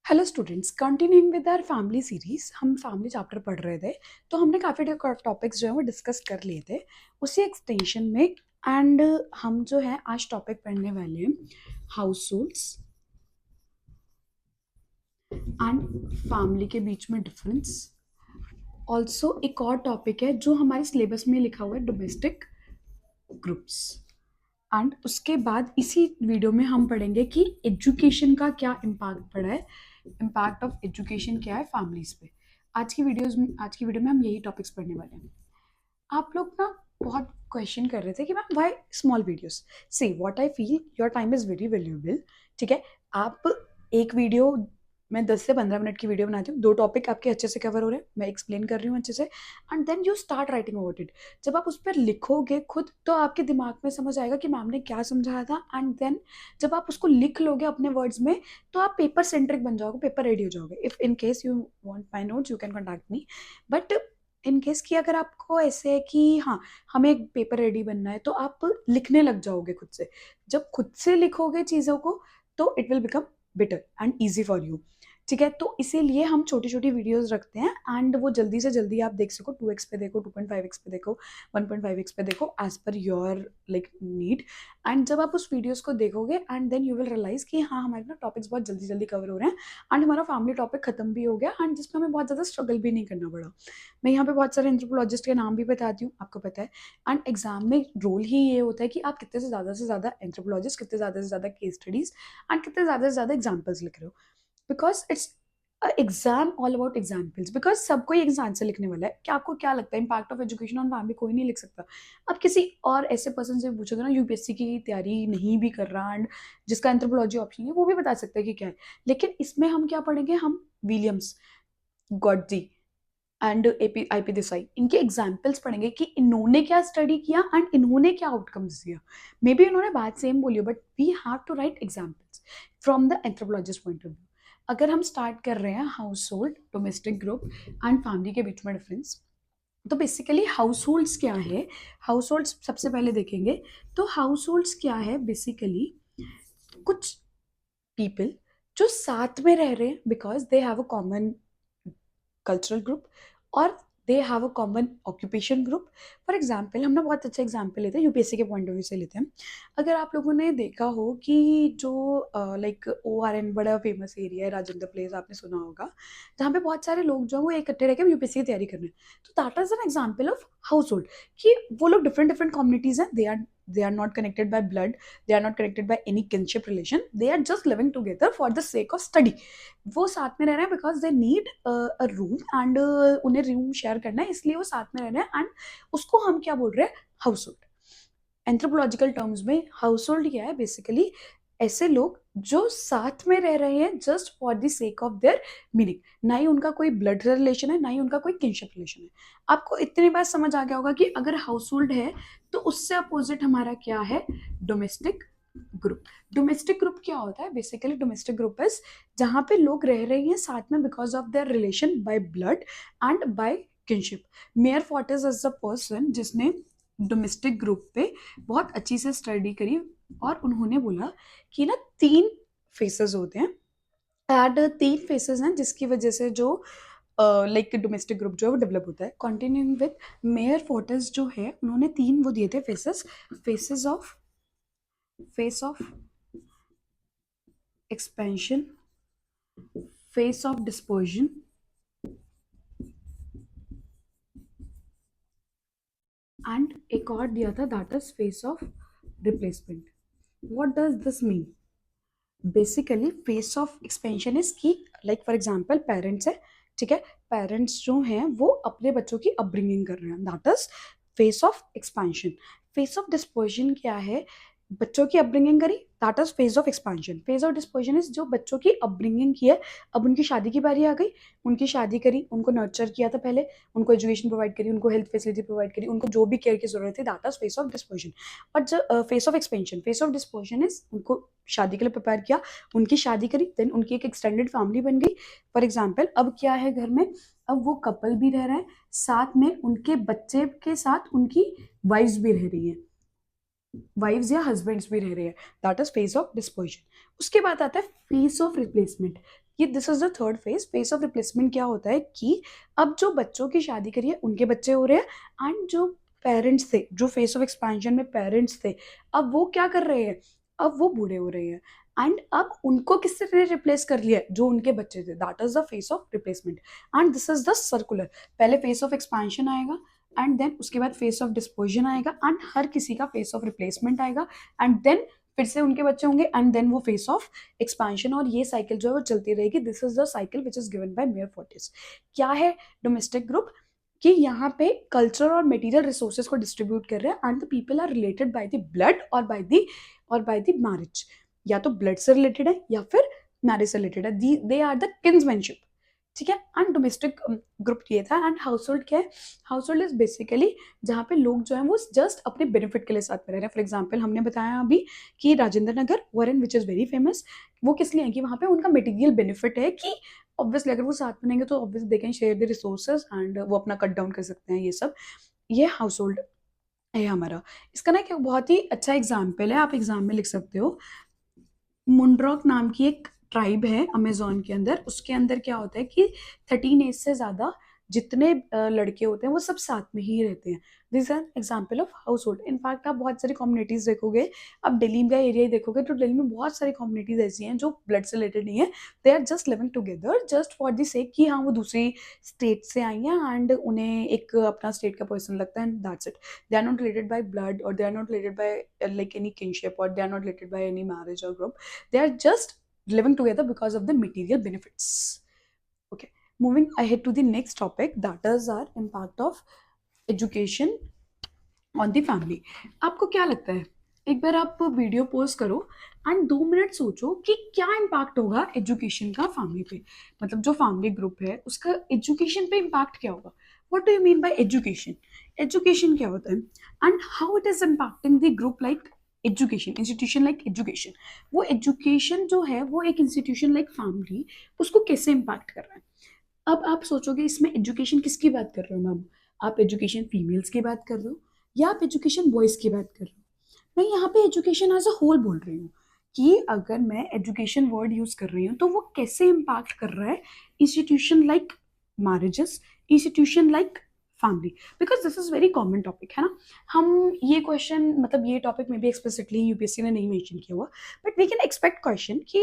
Hello students, continuing with our family series. हम family chapter पढ़ रहे थे, तो हमने काफ़ी टॉपिक्स जो है वो डिस्कस कर लिए थे उसी एक्सटेंशन में। एंड हम जो है आज टॉपिक पढ़ने वाले हैं हाउस होल्ड्स एंड फैमिली के बीच में डिफरेंस। ऑल्सो एक और टॉपिक है जो हमारे सिलेबस में लिखा हुआ है, डोमेस्टिक ग्रुप्स। एंड उसके बाद इसी वीडियो में हम पढ़ेंगे कि एजुकेशन का क्या इम्पैक्ट पड़ा है, इम्पैक्ट ऑफ एजुकेशन क्या है फैमिलीज पे। आज की वीडियो में हम यही टॉपिक्स पढ़ने वाले हैं। आप लोग ना बहुत क्वेश्चन कर रहे थे कि ma'am why small videos. See what I feel, your time is very valuable. ठीक है, आप एक वीडियो, मैं 10 से 15 मिनट की वीडियो बनाती हूँ, 2 टॉपिक आपके अच्छे से कवर हो रहे हैं, मैं एक्सप्लेन कर रही हूँ अच्छे से, and then you start writing about it. जब आप उस पर लिखोगे खुद तो आपके दिमाग में समझ आएगा कि मैम ने क्या समझाया था। एंड देन जब आप उसको लिख लोगे अपने वर्ड्स में तो आप पेपर सेंट्रिक बन जाओगे, पेपर रेडी हो जाओगे। If in case you want my notes you can contact me. But in case कि अगर आपको ऐसे है कि हाँ हमें एक पेपर रेडी बनना है, तो आप लिखने लग जाओगे खुद से। जब खुद से लिखोगे चीज़ों को तो it will become better and easy for you. ठीक है, तो इसीलिए हम छोटी छोटी वीडियोस रखते हैं एंड वो जल्दी से जल्दी आप देख सको। 2x पे देखो, 2.5x पे देखो, 1.5x पे देखो, as per your like need. And जब आप उस वीडियोस को देखोगे and then you will realize कि हाँ हमारे ना टॉपिक्स बहुत जल्दी जल्दी कवर हो रहे हैं एंड हमारा फैमिली टॉपिक खत्म भी हो गया एंड जिसमें हमें बहुत ज़्यादा स्ट्रगल भी नहीं करना पड़ा। मैं यहाँ पे बहुत सारे एंथ्रोपोलॉजिस्ट के नाम भी बताती हूँ, आपको पता है। एंड एग्जाम में रोल ही ये होता है कि आप कितने से ज़्यादा एंथ्रोपोलॉजिस्ट, कितने ज़्यादा से ज़्यादा केस स्टडीज एंड कितने ज़्यादा से ज़्यादा एग्जाम्पल्स लिख रहे हो। Because it's exam all about examples. Because सबको ही एग्जाम से लिखने वाला है। क्या आपको क्या लगता है impact of education on family कोई नहीं लिख सकता? आप किसी और ऐसे पर्सन से पूछोगे ना, यूपीएससी की तैयारी नहीं भी कर रहा एंड जिसका एंथ्रोपोलॉजी ऑप्शन है, वो भी बता सकता है कि क्या है। लेकिन इसमें हम क्या पढ़ेंगे? हम विलियम्स, गॉडजी एंड एपी आईपी देसाई, इनके एग्जाम्पल्स पढ़ेंगे कि इन्होंने क्या स्टडी किया एंड इन्होंने क्या आउटकम्स दिया। मे बी इन्होंने बात सेम बोली हो, but we have to write examples from the anthropologist point of view. अगर हम स्टार्ट कर रहे हैं household, domestic group and family के बीच में डिफरेंस, तो बेसिकली हाउस होल्ड्स क्या है? हाउस होल्ड्स सबसे पहले देखेंगे तो हाउस होल्ड्स क्या है बेसिकली, कुछ पीपल जो साथ में रह रहे हैं because they have a common cultural group और they have a common occupation group. For example, हम ना बहुत अच्छा एग्जाम्पल लेते हैं, यूपीएससी के पॉइंट ऑफ व्यू से लेते हैं। अगर आप लोगों ने देखा हो कि जो लाइक ORN बड़ा फेमस एरिया है, राजेंद्र प्लेस, आपने सुना होगा, जहाँ पे बहुत सारे लोग जो हैं वो इकट्ठे रह के यूपीएससी की तैयारी कर रहे हैं। तो that is an example of household, कि वो लोग डिफरेंट डिफरेंट कम्युनिटीज हैं। They are not connected by blood, they are not connected by any kinship relation, they are just living together for the sake of study। वो साथ में रह रहे हैं because they need a room and उन्हें room share करना है, इसलिए वो साथ में रह रहे हैं। एंड उसको हम क्या बोल रहे हैं? House hold. एंथ्रोपोलॉजिकल टर्म्स में हाउस होल्ड क्या है? बेसिकली ऐसे लोग जो साथ में रह रहे हैं just for the sake of their meaning. ना ही उनका कोई ब्लड रिलेशन है, ना ही उनका कोई किनशिप रिलेशन है। आपको इतनी बात समझ आ गया होगा कि अगर हाउस होल्ड है तो उससे अपोजिट हमारा क्या है? Domestic group. डोमेस्टिक ग्रुप क्या होता है? बेसिकली डोमेस्टिक ग्रुप इज जहां पे लोग रह रहे हैं साथ में because of their relation by blood and by kinship. Meyer Fortes is the person जिसने डोमेस्टिक ग्रुप पे बहुत अच्छी से स्टडी करी और उन्होंने बोला कि ना 3 फेसेस होते हैं। एंड 3 फेसेस हैं जिसकी वजह से जो लाइक डोमेस्टिक ग्रुप जो है वो डेवलप होता है। कंटिन्यूइंग विद मेयर फोर्टिस जो है, उन्होंने 3 वो दिए थे faces. Face of expansion, phase of dispersion and एक और दिया था that is phase of replacement. What does this mean? Basically face of expansion is की, लाइक फॉर एग्जांपल पेरेंट्स है, ठीक है, पेरेंट्स जो हैं वो अपने बच्चों की अपब्रिंगिंग कर रहे हैं, that is phase of expansion. Phase of dispersion क्या है? बच्चों की अपब्रिंगिंग करी, that is phase of expansion. Phase of dispersion is जो बच्चों की अपब्रिंगिंग की है, अब उनकी शादी की बारी आ गई, उनकी शादी करी, उनको नर्चर किया था पहले, उनको एजुकेशन प्रोवाइड करी, उनको हेल्थ फैसिलिटी प्रोवाइड करी, उनको जो भी केयर की जरूरत थी, that is phase of dispersion. But जो phase of expansion, phase of dispersion is उनको शादी के लिए प्रिपेयर किया, उनकी शादी करी, देन उनकी एक एक्सटेंडेड फैमिली बन गई। फॉर एग्जाम्पल, अब क्या है घर में? अब वो कपल भी रह रहा है, साथ में उनके बच्चे के साथ उनकी वाइफ्स भी रह रही हैं, वाइफ्स या हस्बैंड्स भी रह रहे हैं, that is phase of dispersion. उसके बाद आता है फेस ऑफ रिप्लेसमेंट। ये this is the third phase. Phase of replacement क्या होता है कि अब जो बच्चों की शादी करी है उनके बच्चे हो रहे हैं, एंड जो पेरेंट्स थे, जो फेस ऑफ एक्सपेंशन में पेरेंट्स थे, अब वो क्या कर रहे हैं, अब वो बूढ़े हो रहे हैं, एंड अब उनको किससे रिप्लेस कर लिया, जो उनके बच्चे थे। That is the face of replacement, and this is the circular. पहले फेस ऑफ एक्सपेंशन आएगा, एंड देन उसके बाद फेस ऑफ डिस्पोजन आएगा, एंड हर किसी का फेस ऑफ रिप्लेसमेंट आएगा, एंड देन फिर से उनके बच्चे होंगे, एंड देन वो फेस ऑफ एक्सपेंशन, और ये साइकिल जो है वो चलती रहेगी। This is the cycle which is given by mayor Fortis. क्या है डोमेस्टिक ग्रुप, कि यहाँ पे कल्चर और मटेरियल रिसोर्सेज को डिस्ट्रीब्यूट कर रहे हैं, and the people are related by the blood और बाय द मैरिज। या तो ब्लड से रिलेटेड है या फिर मैरिज से रिलेटेड है, दे आर द किन्समैनशिप। ठीक है, एंड डोमेस्टिक ग्रुप ये था। एंड हाउस होल्ड क्या है, हाउस होल्ड इज बेसिकली जहाँ पे लोग जो है वो जस्ट अपने बेनिफिट के लिए साथ में रह रहे हैं। फॉर एग्जाम्पल हमने बताया अभी कि राजेंद्र नगर वरन विच इज वेरी फेमस, वो किस लिए है कि वहाँ पे उनका मटेरियल बेनिफिट है, कि ऑब्वियसली अगर वो साथ में रहेंगे तो obviously they can share the resources, and वो अपना कट डाउन कर सकते हैं, ये सब। ये हाउस होल्ड है हमारा। इसका ना एक बहुत ही अच्छा एग्जाम्पल है, आप एग्जाम में लिख सकते हो। मुंड्रॉक नाम की एक ट्राइब है अमेजोन के अंदर, उसके अंदर क्या होता है कि 13 एज से ज्यादा जितने लड़के होते हैं वो सब साथ में ही रहते हैं। This are example of household. In fact आप बहुत सारी कम्युनिटीज देखोगे, आप दिल्ली का एरिया ही देखोगे तो दिल्ली में बहुत सारी कम्युनिटीज ऐसी हैं जो ब्लड से रिलेटेड नहीं है। They are just living together just for the sake कि हाँ वो दूसरी स्टेट से आई हैं, एंड उन्हें एक अपना स्टेट का पर्सन लगता है, and that's it. They are not related by blood, or they are not related by like any kinship, or they are not related by any marriage or group. They are just living together because of the material benefits. Okay, moving ahead to the next topic, that is our impact of education on the family. आपको क्या लगता है, एक बार आप video pose करो and 2 minute सोचो कि क्या इम्पैक्ट होगा एजुकेशन का फैमिली पे। मतलब जो फैमिली ग्रुप है उसका एजुकेशन पे इम्पैक्ट क्या होगा। What do you mean by education, education क्या होता है, and how it is impacting the group like education, institution like education. वो एजुकेशन जो है वो एक इंस्टीट्यूशन लाइक फैमिली, उसको कैसे इम्पैक्ट कर रहा है। अब आप सोचोगे इसमें एजुकेशन किसकी बात कर रहे हो मैम, आप एजुकेशन फीमेल्स की बात कर रहे हो या आप एजुकेशन बॉयज़ की बात कर रहे हो। मैं यहाँ पे एजुकेशन एज अ होल बोल रही हूँ, कि अगर मैं एजुकेशन वर्ड यूज कर रही हूँ तो वो कैसे इम्पैक्ट कर रहा है institution like marriages, institution like family, because this is very common topic है ना। हम ये क्वेश्चन मतलब ये टॉपिक में भी एक्सप्लिसिटली यूपीएससी ने नहीं मेंशन किया हुआ, but we can expect question कि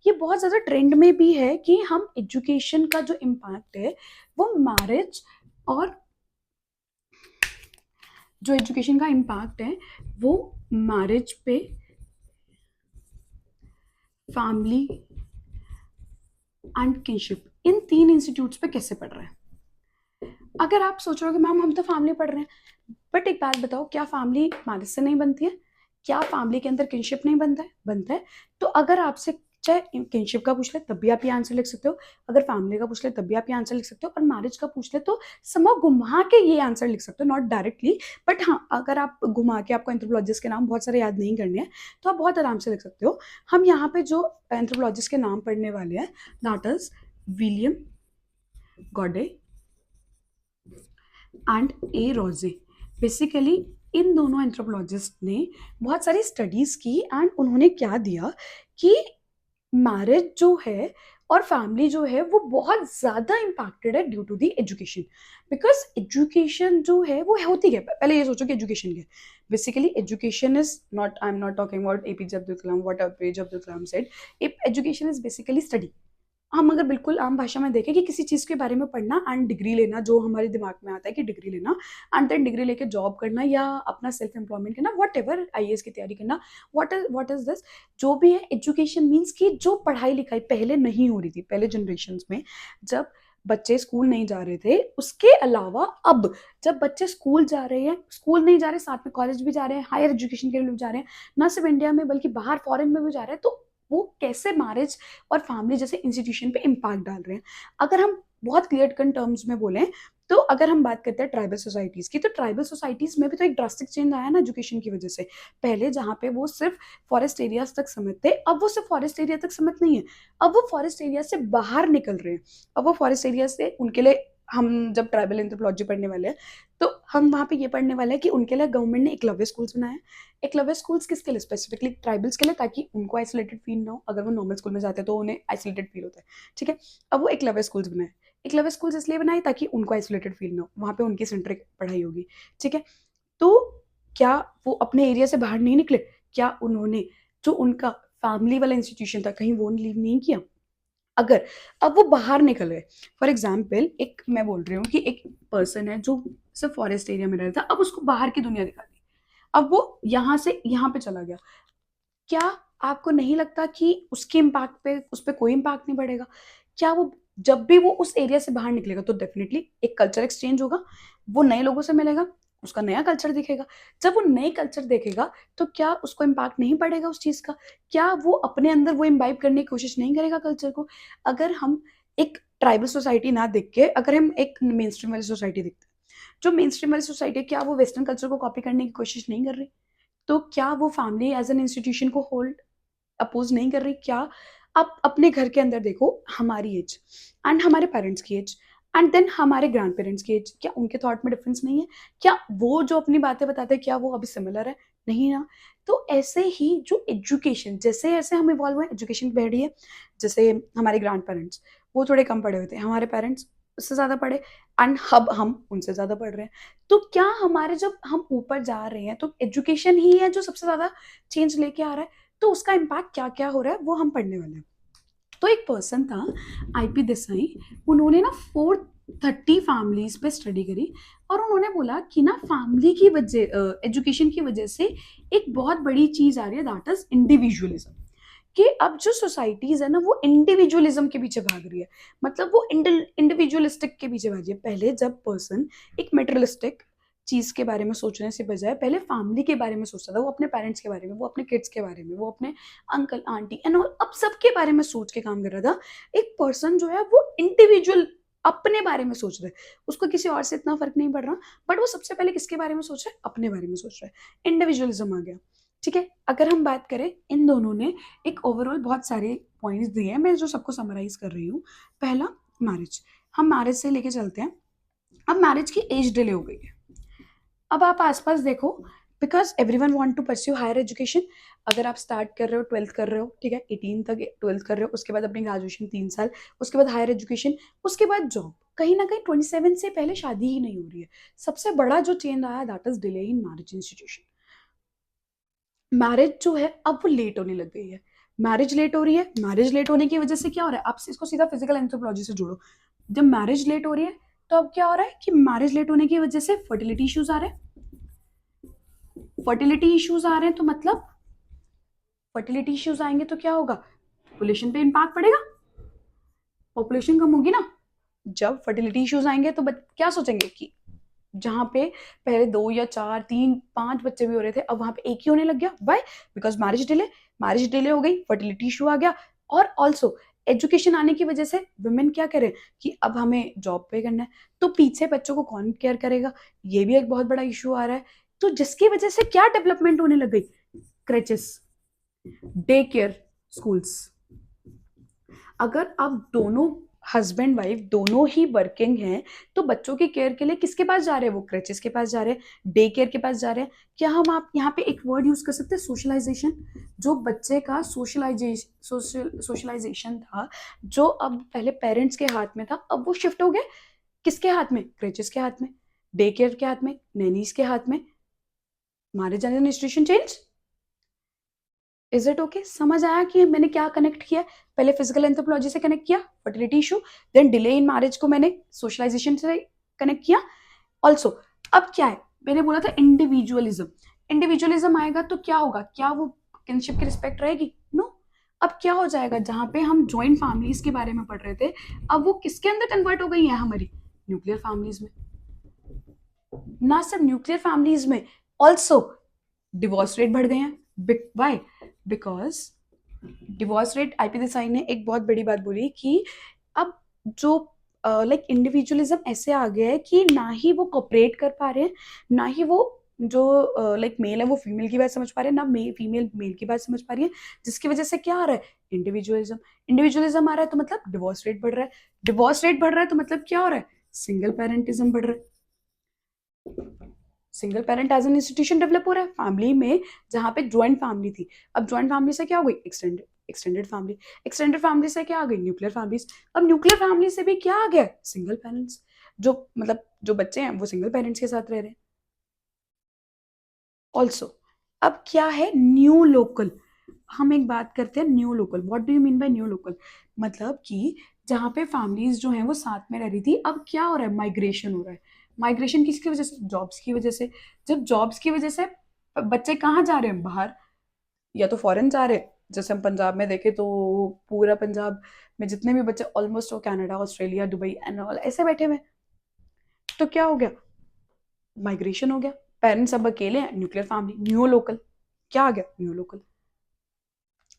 ये बहुत ज़्यादा ट्रेंड में भी है कि हम एजुकेशन का जो इम्पैक्ट है वो मैरिज, और जो एजुकेशन का इम्पैक्ट है वो मैरिज पे, family and kinship, in 3 institutes पे कैसे पढ़ रहे हैं। अगर आप सोच रहे हो कि मैम हम तो फैमिली पढ़ रहे हैं, बट एक बात बताओ, क्या फैमिली मैरिज से नहीं बनती है, क्या फैमिली के अंदर किनशिप नहीं बनता है, बनता है। तो अगर आपसे चाहे किनशिप का पूछ ले तब भी आप ये आंसर लिख सकते हो, अगर फैमिली का पूछ ले तब भी आप ये आंसर लिख सकते हो, और मैरिज का पूछ ले तो समझ घुमा के ये आंसर लिख सकते हो, नॉट डायरेक्टली, बट हाँ अगर आप घुमा के, आपको एंथ्रोपोलॉजिस्ट के नाम बहुत सारे याद नहीं करने हैं तो आप बहुत आराम से लिख सकते हो। हम यहाँ पे जो एंथ्रोपोलॉजिस्ट के नाम पढ़ने वाले हैं, दैट इज विलियम गॉडे एंड ए रोजे। बेसिकली इन दोनों एंथ्रोपोलॉजिस्ट ने बहुत सारी स्टडीज की, एंड उन्होंने क्या दिया कि मैरिज जो है और फैमिली जो है वो बहुत ज़्यादा इम्पैक्टेड है due to the education. Because education जो है वो होती है, पहले ये सोचो कि एजुकेशन क्या है। Basically education is not, I am not talking about APJ Abdul Kalam, what APJ Abdul Kalam said, education is basically study. हम अगर बिल्कुल आम भाषा में देखें कि किसी चीज़ के बारे में पढ़ना एंड डिग्री लेना, जो हमारे दिमाग में आता है कि डिग्री लेना, एंड देन डिग्री लेके जॉब करना या अपना सेल्फ एम्प्लॉयमेंट करना, वॉट एवर, आईएएस की तैयारी करना, वॉट इज दिस, जो भी है एजुकेशन मीन्स कि जो पढ़ाई लिखाई पहले नहीं हो रही थी, पहले जनरेशन में जब बच्चे स्कूल नहीं जा रहे थे, उसके अलावा अब जब बच्चे स्कूल जा रहे हैं, स्कूल नहीं जा रहे साथ में कॉलेज भी जा रहे हैं, हायर एजुकेशन के लिए भी जा रहे हैं, ना सिर्फ इंडिया में बल्कि बाहर फॉरेन में भी जा रहे हैं, तो वो कैसे मैरिज और फैमिली जैसे इंस्टीट्यूशन पे इम्पैक्ट डाल रहे हैं। अगर हम बहुत क्लियर कट टर्म्स में बोलें तो अगर हम बात करते हैं ट्राइबल सोसाइटीज़ की, तो ट्राइबल सोसाइटीज़ में भी तो एक ड्रास्टिक चेंज आया ना एजुकेशन की वजह से। पहले जहाँ पे वो सिर्फ फॉरेस्ट एरियाज तक सीमित थे, अब वो सिर्फ फॉरेस्ट एरिया तक सीमित नहीं है, अब वो फॉरेस्ट एरिया से बाहर निकल रहे हैं, अब वो फॉरेस्ट एरिया से उनके लिए हम जब ट्राइबल एंथ्रोपोलॉजी पढ़ने वाले हैं तो हम वहाँ पे ये पढ़ने वाले हैं कि उनके लिए गवर्नमेंट ने एकलव्य स्कूल्स बनाए हैं। एकलव्य स्कूल्स किसके लिए? स्पेसिफिकली ट्राइबल्स के लिए, ताकि उनको आइसोलेटेड फील ना हो। अगर वो नॉर्मल स्कूल में जाते हैं तो उन्हें आइसोलेटेड फील होता है, ठीक है। अब वो एकलव्य स्कूल्स बनाए। एकलव्य स्कूल्स इसलिए बनाए ताकि उनको आइसोलेटेड फील ना हो, वहाँ पे उनकी सेंट्रिक पढ़ाई होगी, ठीक है। तो क्या वो अपने एरिया से बाहर नहीं निकले? क्या उन्होंने जो उनका फैमिली वाला इंस्टीट्यूशन था कहीं वो लीव नहीं किया? अगर अब वो बाहर निकल गए, फॉर एग्जाम्पल एक मैं बोल रही हूँ कि एक पर्सन है जो सिर्फ फॉरेस्ट एरिया में रहता, अब उसको बाहर की दुनिया दिखा दी, अब वो यहाँ से यहाँ पे चला गया, क्या आपको नहीं लगता कि उसके इम्पैक्ट पे उस पर कोई इम्पैक्ट नहीं पड़ेगा? क्या वो जब भी वो उस एरिया से बाहर निकलेगा तो डेफिनेटली एक कल्चर एक्सचेंज होगा, वो नए लोगों से मिलेगा, उसका नया कल्चर दिखेगा। जब वो नए कल्चर देखेगा तो क्या उसको इम्पैक्ट नहीं पड़ेगा उस चीज का? क्या वो अपने अंदर वो इम्बाइब करने की कोशिश नहीं करेगा कल्चर को? अगर हम एक ट्राइबल सोसाइटी ना देख के अगर हम एक मेन स्ट्रीम वाली सोसाइटी देखते हैं, जो मेन स्ट्रीम वाली सोसाइटी है, क्या वो वेस्टर्न कल्चर को कॉपी करने की कोशिश नहीं कर रही? तो क्या वो फैमिली एज एन इंस्टीट्यूशन को होल्ड अपोज नहीं कर रही? क्या आप अपने घर के अंदर देखो, हमारी एज एंड हमारे पेरेंट्स की एज एंड देन हमारे ग्रैंड पेरेंट्स की एज, क्या उनके थॉट में डिफरेंस नहीं है? क्या वो जो अपनी बातें बताते हैं क्या वो अभी सिमिलर है? नहीं ना। तो ऐसे ही जो एजुकेशन, जैसे जैसे हम इवॉल्व हुए, एजुकेशन बढ़ी है। जैसे हमारे ग्रैंड पेरेंट्स वो थोड़े कम पढ़े हुए थे, हमारे पेरेंट्स उससे ज्यादा पढ़े एंड अब हम उनसे ज्यादा पढ़ रहे हैं। तो क्या हमारे जब हम ऊपर जा रहे हैं तो एजुकेशन ही है जो सबसे ज्यादा चेंज लेके आ रहा है? तो उसका इम्पैक्ट क्या क्या हो रहा है वो हम पढ़ने वाले हैं। तो एक पर्सन था आईपी देसाई, उन्होंने ना 430 फैमिलीज पे स्टडी करी और उन्होंने बोला कि ना फैमिली की वजह, एजुकेशन की वजह से एक बहुत बड़ी चीज आ रही है, दैट इज इंडिविजुअलिज्म। कि अब जो सोसाइटीज है ना वो इंडिविजुअलिज्म के पीछे भाग रही है, मतलब वो इंडिविजुअलिस्टिक के पीछे भाग रही है। पहले जब पर्सन एक मेटेरियलिस्टिक चीज के बारे में सोचने से बजाय पहले फैमिली के बारे में सोचता था, वो अपने पेरेंट्स के बारे में, वो अपने किड्स के बारे में, वो अपने अंकल आंटी एंड ऑल, अब सबके बारे में सोच के काम कर रहा था। एक पर्सन जो है वो इंडिविजुअल अपने बारे में सोच रहा है, उसको किसी और से इतना फर्क नहीं पड़ रहा, बट वो सबसे पहले किसके बारे में सोच रहा है? अपने बारे में सोच रहा है। इंडिविजुअलिज्म आ गया, ठीक है। अगर हम बात करें, इन दोनों ने एक ओवरऑल बहुत सारे पॉइंट्स दिए हैं, मैं जो सबको समराइज कर रही हूँ। पहला, मैरिज। हम मैरिज से लेके चलते हैं। अब मैरिज की एज डिले हो गई है। अब आप आसपास देखो, because every one want to pursue higher education. अगर आप स्टार्ट कर रहे हो, 12th कर रहे हो, ठीक है, 18 तक 12th कर रहे हो, उसके बाद अपनी ग्रेजुएशन 3 साल, उसके बाद हायर एजुकेशन, उसके बाद जॉब, कहीं ना कहीं 27 से पहले शादी ही नहीं हो रही है। सबसे बड़ा जो चेंज आया that is delay in marriage institution. Marriage जो है अब वो लेट होने लग गई है। मैरिज लेट हो रही है, मैरिज लेट होने की वजह से क्या हो रहा है? आप इसको सीधा फिजिकल एंथ्रोपोलॉजी से जोड़ो। जब मैरिज लेट हो रही है तो अब क्या हो रहा है कि मैरिज लेट होने की वजह से फर्टिलिटी इश्यूज आ रहे हैं। फर्टिलिटी इश्यूज आ रहे हैं तो मतलब फर्टिलिटी इश्यूज आएंगे तो क्या होगा? पॉपुलेशन पे इम्पैक्ट पड़ेगा, पॉपुलेशन कम होगी ना। जब फर्टिलिटी इश्यूज आएंगे तो क्या सोचेंगे कि जहां पे पहले 2 या 4 3 5 बच्चे भी हो रहे थे अब वहां पे एक ही होने लग गया। वाई? बिकॉज मैरिज डिले हो गई, फर्टिलिटी इशू आ गया, और ऑल्सो एजुकेशन आने की वजह से वुमेन क्या करें कि अब हमें जॉब पे करना है, तो पीछे बच्चों को कौन केयर करेगा? ये भी एक बहुत बड़ा इशू आ रहा है। तो जिसकी वजह से क्या डेवलपमेंट होने लग गई? क्रेचेस, डे केयर, स्कूल्स। अगर आप दोनों हस्बैंड वाइफ दोनों ही वर्किंग हैं तो बच्चों की केयर के लिए किसके पास जा रहे हैं? वो क्रेचेस के पास जा रहे हैं, डे केयर के पास जा रहे हैं। क्या हम आप यहाँ पे एक वर्ड यूज कर सकते हैं, सोशलाइजेशन? जो बच्चे का सोशलाइजेशन था, जो अब पहले पेरेंट्स के हाथ में था, अब वो शिफ्ट हो गया किसके हाथ में? क्रेचेस के हाथ में, डे केयर के हाथ में, नैनीज के हाथ में। हमारे generation change. Is it okay? समझ आया कि मैंने क्या कनेक्ट किया? पहले फिजिकल एंथ्रोपोलॉजी से कनेक्ट किया, fertility issue, then delay in marriage को मैंने सोशलाइजेशन से कनेक्ट किया। ऑल्सो अब क्या है, मैंने बोला था इंडिविजुअलिज्म। इंडिविजुअलिज्म आएगा तो क्या होगा? क्या वो किनशिप की रिस्पेक्ट रहेगी? नो। अब क्या हो जाएगा? जहां पे हम ज्वाइंट फैमिलीज के बारे में पढ़ रहे थे, अब वो किसके अंदर कन्वर्ट हो गई है? हमारी न्यूक्लियर फैमिलीज में। ना सिर्फ न्यूक्लियर फैमिलीज में, ऑल्सो डिवोर्स रेट बढ़ गए हैं। Why? Because divorce rate, IP Desai ने एक बहुत बड़ी बात बोली कि अब जो लाइक इंडिविजुअलिज्म ऐसे आ गया है कि ना ही वो कोऑपरेट कर पा रहे हैं, ना ही वो जो लाइक मेल है वो फीमेल की बात समझ पा रहे हैं, ना फीमेल मेल की बात समझ पा रही है, जिसकी वजह से क्या आ रहा है? इंडिविजुअलिज्म। इंडिविजुअलिज्म आ रहा है तो मतलब डिवोर्स रेट बढ़ रहा है, डिवोर्स रेट बढ़ रहा है तो मतलब क्या हो रहा है? सिंगल पेरेंटिज्म बढ़ रहा है, single parent as an institution develop हो रहा है फैमिली में, जहाँ पे ज्वाइंट फैमिली थी, अब ज्वाइंट फैमिली से क्या हो गई extended extended family, extended family से क्या आ गई न्यूक्लियर फैमिलीज, अब न्यूक्लियर फैमिली से भी क्या आ गया सिंगल पेरेंट्स, जो मतलब जो बच्चे हैं वो सिंगल पेरेंट्स के साथ रह रहे हैं। ऑल्सो अब क्या है न्यू लोकल, हम एक बात करते हैं new local, what do you mean by new local, मतलब कि जहाँ पे फैमिलीज जो हैं वो साथ में रह रही थी, अब क्या हो रहा है माइग्रेशन हो रहा है, माइग्रेशन किसकी वजह से जॉब्स की वजह से, जब जॉब्स की वजह से बच्चे कहाँ जा रहे हैं बाहर, या तो फॉरेन जा रहे हैं, जैसे हम पंजाब में देखें तो पूरा पंजाब में जितने भी बच्चे ऑलमोस्ट वो Canada Australia Dubai and all ऐसे बैठे हुए हैं। तो क्या हो गया माइग्रेशन हो गया, पेरेंट्स अब अकेले हैं, न्यूक्लियर फैमिली न्यू लोकल, क्या आ गया न्यू लोकल।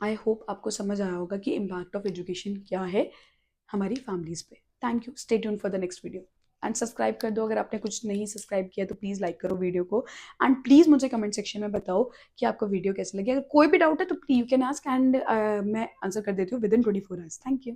आई होप आपको समझ आया होगा कि इम्पैक्ट ऑफ एजुकेशन क्या है हमारी फैमिलीज पे। Thank you, stay tune for the next video and subscribe कर दो, अगर आपने कुछ नहीं सब्सक्राइब किया तो प्लीज़ लाइक करो वीडियो को, एंड प्लीज़ मुझे कमेंट सेक्शन में बताओ कि आपको वीडियो कैसे लगी, अगर कोई भी डाउट है तो please you can ask and मैं आंसर कर देती हूँ with in 24 hours. Thank you.